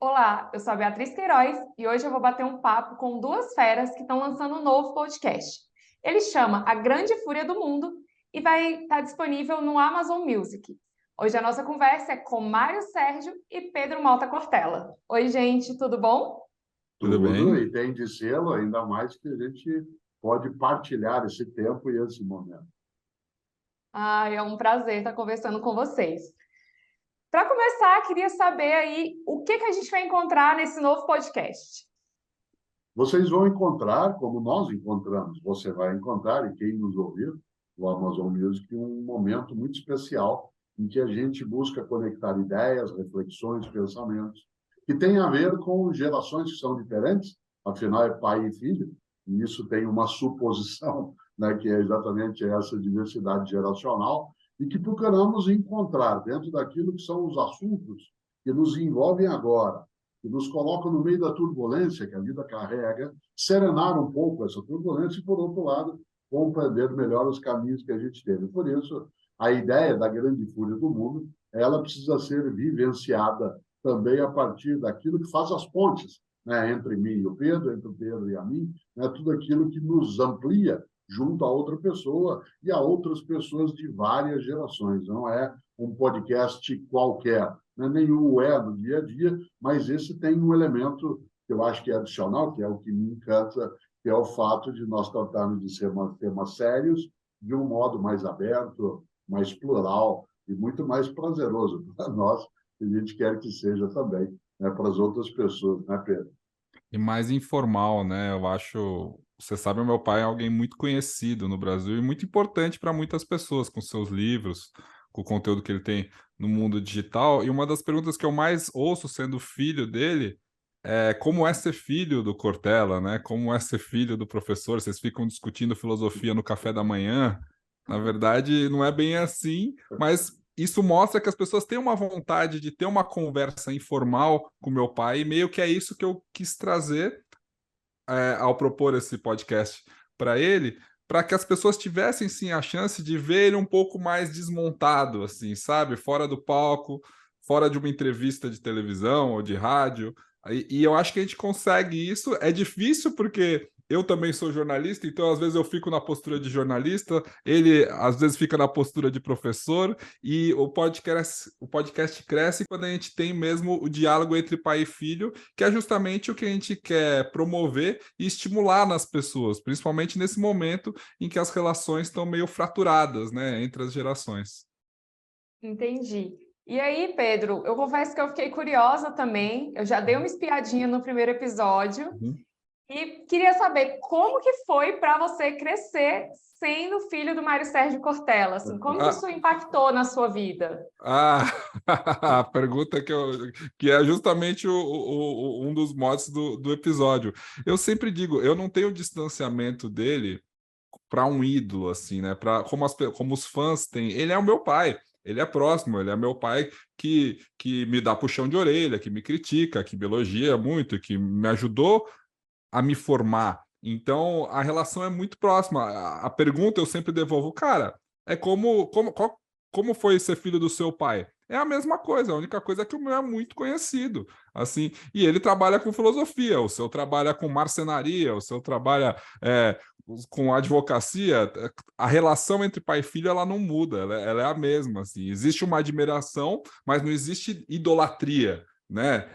Olá, eu sou a Beatriz Queiroz e hoje eu vou bater um papo com duas feras que estão lançando um novo podcast. Ele chama A Grande Fúria do Mundo e vai estar disponível no Amazon Music. Hoje a nossa conversa é com Mário Sérgio e Pedro Malta Cortella. Oi, gente, tudo bom? Tudo Tudo, bem? e tem de selo, ainda mais que a gente pode partilhar esse tempo e esse momento. É um prazer estar conversando com vocês. Para começar, queria saber aí o que a gente vai encontrar nesse novo podcast. Vocês vão encontrar, como nós encontramos, você vai encontrar, e quem nos ouvir, o Amazon Music, um momento muito especial em que a gente busca conectar ideias, reflexões, pensamentos, que tem a ver com gerações que são diferentes, afinal é pai e filho, e isso tem uma suposição, né, que é exatamente essa diversidade geracional, e que procuramos encontrar dentro daquilo que são os assuntos que nos envolvem agora, que nos colocam no meio da turbulência que a vida carrega, serenar um pouco essa turbulência e, por outro lado, compreender melhor os caminhos que a gente teve. Por isso, a ideia da grande fúria do mundo, ela precisa ser vivenciada também a partir daquilo que faz as pontes, né, entre mim e o Pedro, entre o Pedro e a mim, né, tudo aquilo que nos amplia junto a outra pessoa e a outras pessoas de várias gerações. Não é um podcast qualquer, né? Nenhum é no dia a dia, mas esse tem um elemento que eu acho que é adicional, que é o que me encanta, que é o fato de nós tratarmos de ser temas sérios de um modo mais aberto, mais plural e muito mais prazeroso para nós, que a gente quer que seja também, né, para as outras pessoas, né, Pedro? E mais informal, né? Eu acho. Você sabe, o meu pai é alguém muito conhecido no Brasil e muito importante para muitas pessoas, com seus livros, com o conteúdo que ele tem no mundo digital. E uma das perguntas que eu mais ouço sendo filho dele é como é ser filho do Cortella, né? Como é ser filho do professor? Vocês ficam discutindo filosofia no café da manhã. Na verdade, não é bem assim, mas isso mostra que as pessoas têm uma vontade de ter uma conversa informal com meu pai, e meio que é isso que eu quis trazer ao propor esse podcast para ele, para que as pessoas tivessem sim a chance de ver ele um pouco mais desmontado, assim, sabe? Fora do palco, fora de uma entrevista de televisão ou de rádio. E eu acho que a gente consegue isso. É difícil porque eu também sou jornalista, então às vezes eu fico na postura de jornalista, ele às vezes fica na postura de professor, e o podcast cresce quando a gente tem mesmo o diálogo entre pai e filho, que é justamente o que a gente quer promover e estimular nas pessoas, principalmente nesse momento em que as relações estão meio fraturadas, né, entre as gerações. Entendi. E aí, Pedro, eu confesso que eu fiquei curiosa também. Eu já dei uma espiadinha no primeiro episódio Uhum. e queria saber como que foi para você crescer sendo filho do Mário Sérgio Cortella, assim, como que Ah, isso impactou na sua vida? ah, a pergunta que é justamente um dos motes do episódio. Eu sempre digo, eu não tenho distanciamento dele para um ídolo, assim, né? Como os fãs têm. Ele é o meu pai. Ele é próximo, ele é meu pai que me dá puxão de orelha, que me critica, que me elogia muito, que me ajudou a me formar. Então, a relação é muito próxima. A pergunta eu sempre devolvo, cara, é como foi ser filho do seu pai? É a mesma coisa, a única coisa é que o meu é muito conhecido, assim, e ele trabalha com filosofia, o seu trabalha com marcenaria, o seu trabalha com advocacia. A relação entre pai e filho, ela não muda, ela é a mesma, assim, existe uma admiração, mas não existe idolatria, né?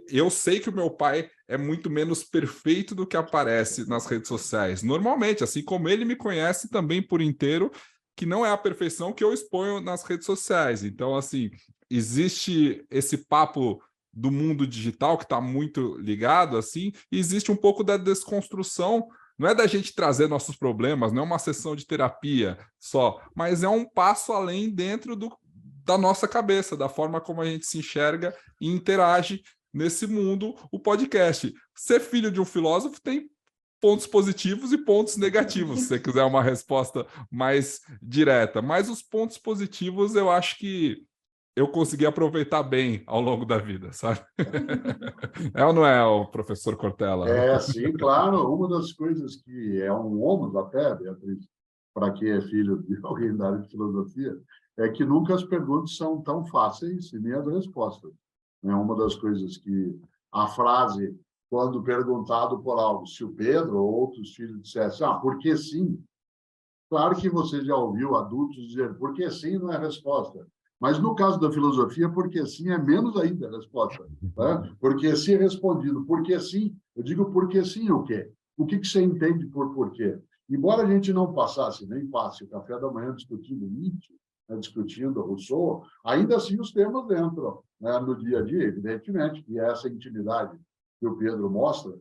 Eu sei que o meu pai é muito menos perfeito do que aparece nas redes sociais. Normalmente, assim como ele me conhece também por inteiro, que não é a perfeição que eu exponho nas redes sociais. Então, assim, existe esse papo do mundo digital que está muito ligado, assim, e existe um pouco da desconstrução. Não é da gente trazer nossos problemas, não é uma sessão de terapia só, mas é um passo além dentro da nossa cabeça, da forma como a gente se enxerga e interage nesse mundo. O podcast. Ser filho de um filósofo tem pontos positivos e pontos negativos, se você quiser uma resposta mais direta. Mas os pontos positivos eu acho que eu consegui aproveitar bem ao longo da vida, sabe? É ou não é, o professor Cortella? É, sim, claro. Uma das coisas que é um ônus até, Beatriz, para quem é filho de alguém da área de filosofia, é que nunca as perguntas são tão fáceis e nem as respostas. É uma das coisas que a frase, quando perguntado por algo, se o Pedro ou outros filhos dissessem, porque sim, claro que você já ouviu adultos dizer porque sim não é resposta. Mas no caso da filosofia, porque sim é menos ainda a resposta. Né? Porque se respondido porque sim, eu digo porque sim o quê? O que você entende por porquê? Embora a gente não passasse, nem passe o café da manhã discutindo Nietzsche, né, discutindo Rousseau, ainda assim os temas entram, né, no dia a dia, evidentemente, que é essa intimidade que o Pedro mostra,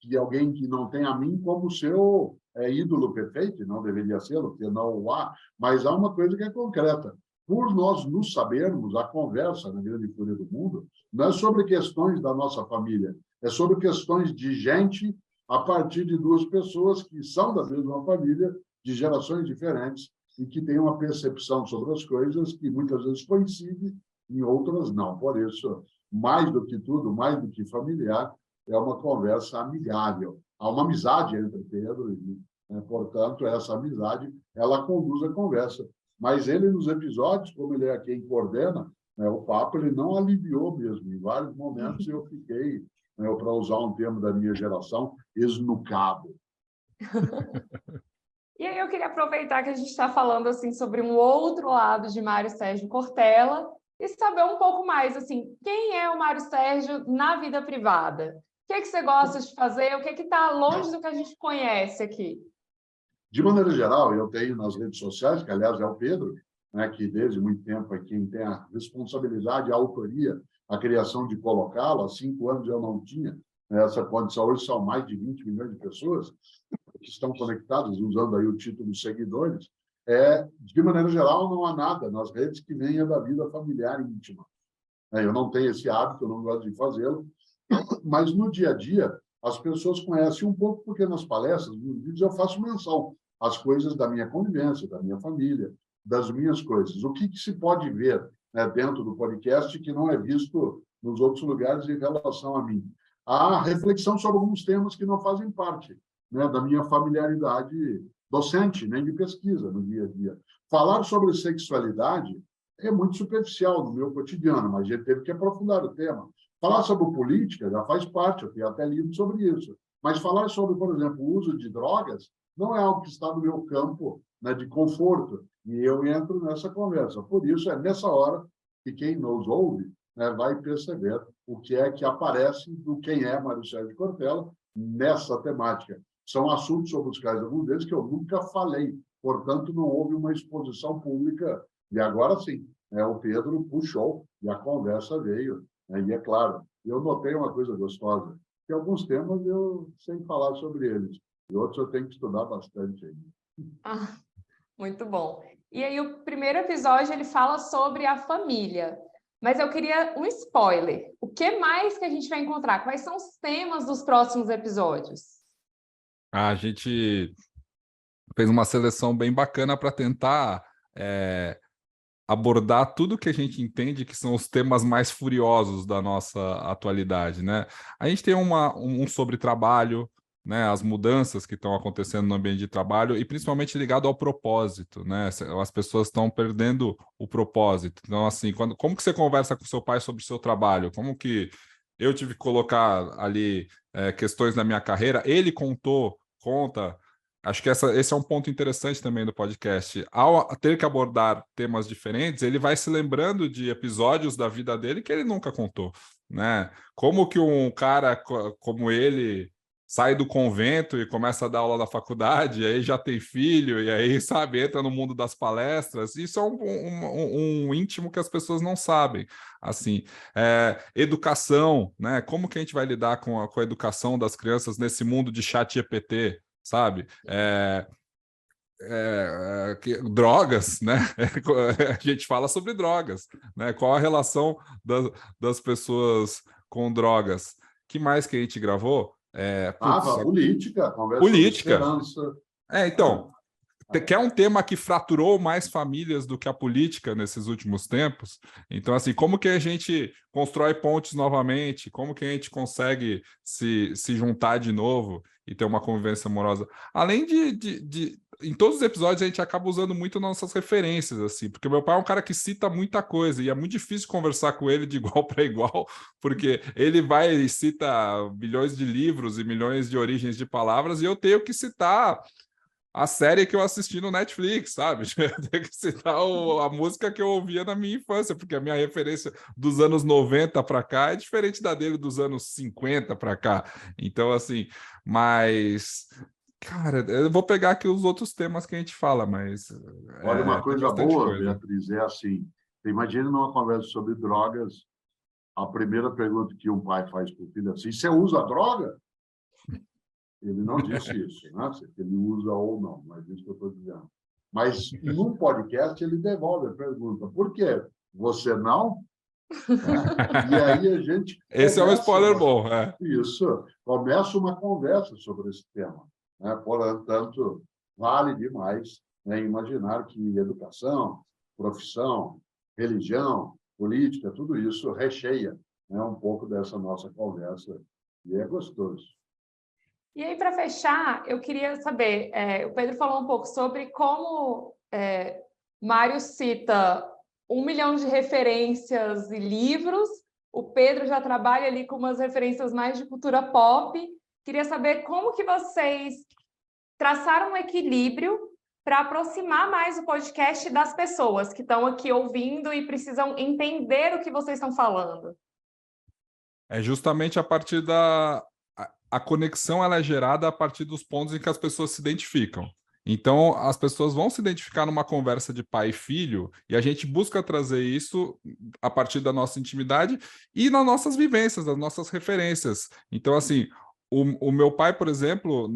que alguém que não tem a mim como seu ídolo perfeito, não deveria ser, porque não o há, mas há uma coisa que é concreta. Por nós nos sabermos, a conversa na Grande Fúria do Mundo não é sobre questões da nossa família, é sobre questões de gente a partir de duas pessoas que são da mesma família, de gerações diferentes, e que têm uma percepção sobre as coisas que muitas vezes coincide, em outras não. Por isso, mais do que tudo, mais do que familiar, é uma conversa amigável. Há uma amizade entre Pedro e, portanto, essa amizade, ela conduz a conversa. Mas ele, nos episódios, como ele é quem coordena, o papo, ele não aliviou mesmo. Em vários momentos eu fiquei, para usar um termo da minha geração, esnucado. E aí eu queria aproveitar que a gente está falando assim sobre um outro lado de Mário Sérgio Cortella e saber um pouco mais assim, quem é o Mário Sérgio na vida privada? O que você gosta de fazer? O que está longe do que a gente conhece aqui? De maneira geral, eu tenho nas redes sociais, que aliás é o Pedro, né, que desde muito tempo é quem tem a responsabilidade, a autoria, a criação de colocá-lo. Há 5 anos eu não tinha essa condição. Hoje são mais de 20 milhões de pessoas que estão conectadas, usando aí o título seguidores. De maneira geral, não há nada nas redes que venha da vida familiar íntima. Eu não tenho esse hábito, eu não gosto de fazê-lo, mas no dia a dia as pessoas conhecem um pouco, porque nas palestras, nos vídeos, eu faço menção às coisas da minha convivência, da minha família, das minhas coisas. O que se pode ver, né, dentro do podcast que não é visto nos outros lugares em relação a mim? A reflexão sobre alguns temas que não fazem parte, né, da minha familiaridade docente, nem de pesquisa no dia a dia. Falar sobre sexualidade é muito superficial no meu cotidiano, mas a gente teve que aprofundar o tema. Falar sobre política já faz parte, eu tenho até livro sobre isso. Mas falar sobre, por exemplo, o uso de drogas não é algo que está no meu campo, né, de conforto. E eu entro nessa conversa. Por isso, é nessa hora que quem nos ouve, né, vai perceber o que é que aparece do quem é Mário Sérgio Cortella nessa temática. São assuntos sobre os quais alguns deles que eu nunca falei. Portanto, não houve uma exposição pública. E agora sim, o Pedro puxou e a conversa veio. E é claro, eu notei uma coisa gostosa, que alguns temas eu sei falar sobre eles, e outros eu tenho que estudar bastante ainda. Muito bom. E aí o primeiro episódio ele fala sobre a família, mas eu queria um spoiler. O que mais que a gente vai encontrar? Quais são os temas dos próximos episódios? A gente fez uma seleção bem bacana para tentar abordar tudo que a gente entende que são os temas mais furiosos da nossa atualidade, né? A gente tem um sobre trabalho, né? As mudanças que estão acontecendo no ambiente de trabalho e principalmente ligado ao propósito, né? As pessoas estão perdendo o propósito. Então, assim, como que você conversa com seu pai sobre o seu trabalho? Como que eu tive que colocar ali questões na minha carreira? Ele conta. Acho que esse é um ponto interessante também do podcast. Ao ter que abordar temas diferentes, ele vai se lembrando de episódios da vida dele que ele nunca contou, né? Como que um cara como ele sai do convento e começa a dar aula na faculdade, e aí já tem filho, e aí, sabe, entra no mundo das palestras. Isso é um íntimo que as pessoas não sabem. Assim, educação, né? Como que a gente vai lidar com a educação das crianças nesse mundo de chat GPT? Sabe? Drogas, né? A gente fala sobre drogas, né? Qual a relação das pessoas com drogas? Que mais que a gente gravou? Política, conversa sobre Política. esperança. Então, que é um tema que fraturou mais famílias do que a política nesses últimos tempos. Então, assim, como que a gente constrói pontes novamente? Como que a gente consegue se juntar de novo e ter uma convivência amorosa? Além em todos os episódios a gente acaba usando muito nossas referências, assim, porque meu pai é um cara que cita muita coisa e é muito difícil conversar com ele de igual para igual, porque ele vai e cita milhões de livros e milhões de origens de palavras e eu tenho que citar a série que eu assisti no Netflix, sabe? Eu tenho que citar a música que eu ouvia na minha infância, porque a minha referência dos anos 90 para cá é diferente da dele dos anos 50 para cá. Então, assim, mas... Cara, eu vou pegar aqui os outros temas que a gente fala, mas... Olha, uma tem coisa bastante boa, coisa. Beatriz, é assim, imagina numa conversa sobre drogas, a primeira pergunta que um pai faz para o filho é assim, você usa droga? Ele não disse isso, né? Se ele usa ou não, mas isso que eu estou dizendo. Mas num podcast ele devolve a pergunta, por quê? Você não? E aí a gente Esse é um spoiler uma... bom, Isso, começa uma conversa sobre esse tema, né? Portanto, vale demais, né, imaginar que educação, profissão, religião, política, tudo isso recheia, né, um pouco dessa nossa conversa, e é gostoso. E aí, para fechar, eu queria saber, o Pedro falou um pouco sobre como Mário cita 1 milhão de referências e livros, o Pedro já trabalha ali com umas referências mais de cultura pop. Queria saber como que vocês traçaram um equilíbrio para aproximar mais o podcast das pessoas que estão aqui ouvindo e precisam entender o que vocês estão falando. É justamente a partir a conexão ela é gerada a partir dos pontos em que as pessoas se identificam. Então, as pessoas vão se identificar numa conversa de pai e filho, e a gente busca trazer isso a partir da nossa intimidade e nas nossas vivências, das nossas referências. Então, assim, o meu pai, por exemplo,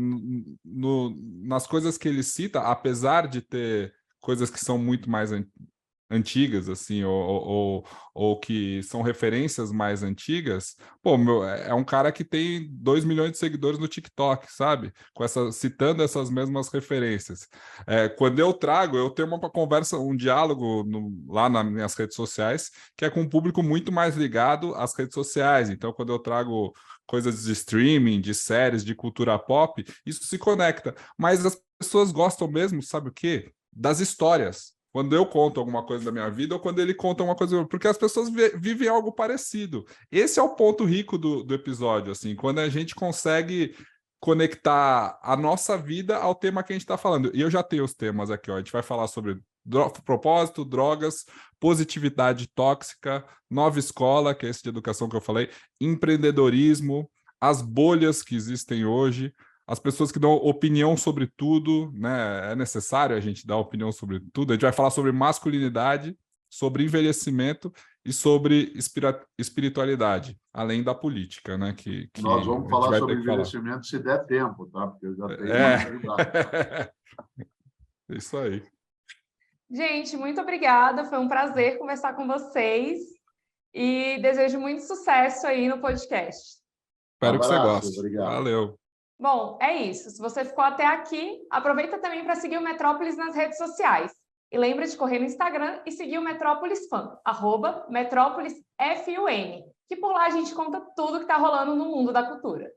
nas coisas que ele cita, apesar de ter coisas que são muito mais antigas, assim, ou que são referências mais antigas, pô, é um cara que tem 2 milhões de seguidores no TikTok, sabe? Citando essas mesmas referências. Quando eu tenho uma conversa, um diálogo lá nas minhas redes sociais, que é com um público muito mais ligado às redes sociais. Então, quando eu trago coisas de streaming, de séries, de cultura pop, isso se conecta. Mas as pessoas gostam mesmo, sabe o quê? Das histórias. Quando eu conto alguma coisa da minha vida ou quando ele conta uma coisa... Porque as pessoas vivem algo parecido. Esse é o ponto rico do episódio, assim, quando a gente consegue conectar a nossa vida ao tema que a gente está falando. E eu já tenho os temas aqui, ó. A gente vai falar sobre propósito, drogas, positividade tóxica, nova escola, que é esse de educação que eu falei, empreendedorismo, as bolhas que existem hoje, as pessoas que dão opinião sobre tudo, né? É necessário a gente dar opinião sobre tudo. A gente vai falar sobre masculinidade, sobre envelhecimento e sobre espiritualidade, além da política, né? Que Nós vamos a gente falar vai sobre ter que falar. envelhecimento se der tempo, tá? Porque eu já tenho mais de idade. Isso aí. Gente, muito obrigada. Foi um prazer conversar com vocês e desejo muito sucesso aí no podcast. Espero que você Abraço, goste. obrigado. Valeu. Bom, é isso. Se você ficou até aqui, aproveita também para seguir o Metrópolis nas redes sociais. E lembra de correr no Instagram e seguir o Metrópolis Fun, @MetrópolisFUN, que por lá a gente conta tudo que está rolando no mundo da cultura.